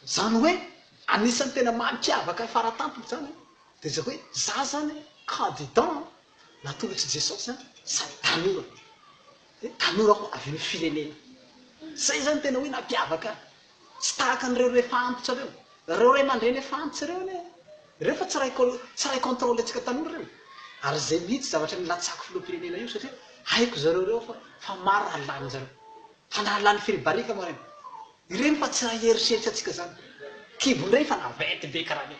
zany hoe anisan'ny tena mampiavaka faratampoka zany de zay hoe za zany candidat natolotsy jesosy zany sady tanora tanorako avy ny firenena zay zany tena hoe nampiavaka tsy tahaka an'ireo rehefa antitra reo ray mandreny efa antitsy reo ne reo fa tsy ray contrôle atsika tanora reo ary zay mihitsy zavatra milatsako filoham-pirenena io satria haiko zareo reo fa maro rahalany zareo fa nahalany firibarika moa reny ireny fa tsy raha eritreritra atsika zany kibony reny fa navety be karaha io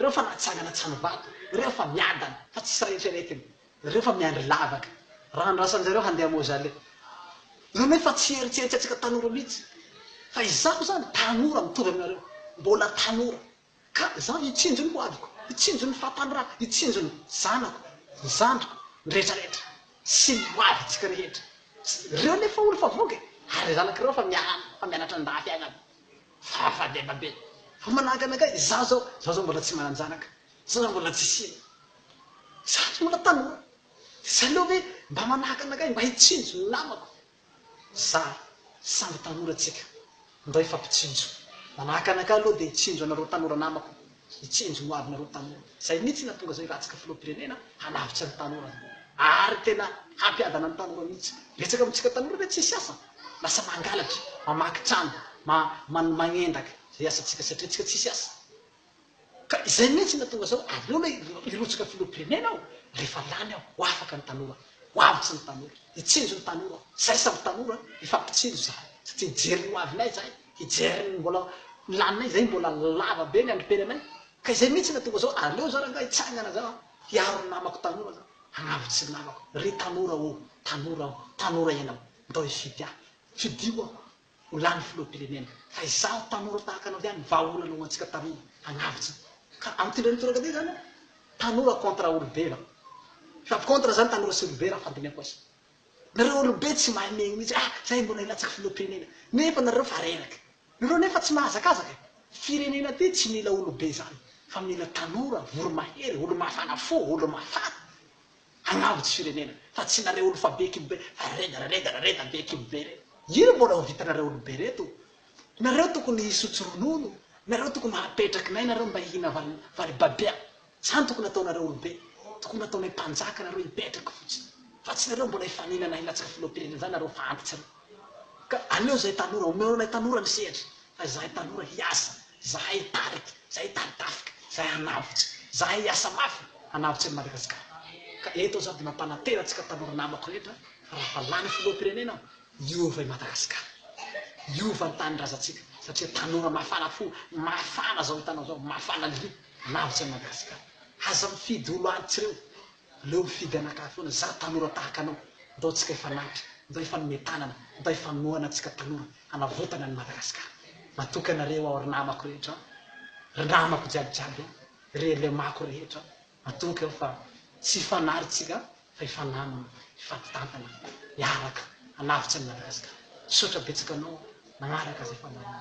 reo fa natsangana tsanovato reo fa miadana fa tsisy raha eritreretiny reo fa miandry lavaka raha andrasan'zareo handeha mozale zany hoe fa tsy eritseritra atsika tanora mihitsy fa izaho zany tanora mitovy aminareo mbola tanora ka zaho itsinjo ny ho aviko itsinjo ny fahatany itsinjo ny zanako ny zandriko ny rehetrarehetra sy ny ho avy tsika rehetra reo nefa olo fa voky ary zanakireo fa mianatra andafy agny aby fafadebabe fa manahaka anakay zaho zao mbola tsy manan-janaka zaho mbola tsy sina zaho mbola tanora zay aloha hoe mba manahaka anakay mba hitsinjo ny namako za samby tanora tsika mba ifampitsinjo manahaka anakay aloha de hitsinjo anareo tanora namako hitsinjo no avynareo tanora zay mihitsy natonga zay ratsika filoham-pirenena hanavitra ny tanora ary tena hampiadana ny tanora mihitsy betsaka amitsika tanora re tsisy asa lasa mangalatra mamaky trano magnendaka zay asatsika satria tsika tsisy asa ka izay mihitsy natonga zao aleona irotsika filoham-pirenena ao rehefa lany aho ho afaka ny tanora ho avitsy ny tanora hitsinjo ny tanora zay samby tanora ifampitsinjo za satria hijery ny ho avinay zay hijery ny mbola laninay zay mbola lava be ny androm-peny anay ka izay mihitsy natonga zao aleo za raha nga hitsangana zao hiaro ny namako tanora zao hanavitsy ny namako ry tanora o tanora ianao ndao hifidy aho fidio aho ho lany filoham-pirenena fa izaho tanora tahaka anao ihany vahaolana ho antsika tanora hanavitsy ka am'tindreny toraka ty zany tanora contre olobe va fa contre zany tanora sy olobe raha fandinihako azy nareo olobe tsy mahay megny mihitsy zay mbola ilatsaka filoham-pirenena nefa nareo fa renaky nareo nefa tsy mahazakazaka firenena ty tsy mila olobe zany fa mila tanora voromahery olo mafana fo olo mafana hanavitsy firenena fa tsy nareo olo fa be kibobe fa reda be kibobe re ino mbola ho vitanareo olobe reto nareo tokony hisotso ronono nareo tokony hapetraky nay nareo mba hihina vary babea zany tokony ataonareo olobe tokony ataonay mpanjaka nareo hipetraky fotsiny fa tsy nareo mbola hifaninana hilatsaka filoham-pirenena zany nareo fa antitsy reo ka aleo zay tanora omeonay tanora ny sehatra fa zahay tanora hiasa zahay hitariky zahay hitaritafika zahay hanavitsy zahay hiasa mafy hanavitsy ny Madagasikara ka eto zao de mampanatena atsika tanora namako rehetra raha fa lany filoham-pirenena iova i Madagasikara iova ny tanindrazantsika satria tanora mafana fo mafana zao hitanao zao mafana li hanavitsy ny Madagasikara aza mifidy olo antitsy reo leo mifidy anakahy foana za tanora tahaka anao ndao tsika ifanahitra ndao ifanometanana ndao ifanohana atsika tanora hanavotana ny Madagasikara matoka anareo ao ry namako rehetra ry namako jiabijiaby re lemako rehetra matoka eo fa tsy ifanaritsika fa ifanamana ifatitantana hiaraka hanavitsy ny Madagasikara sotra betsaka anao nagnaraka zay fanamana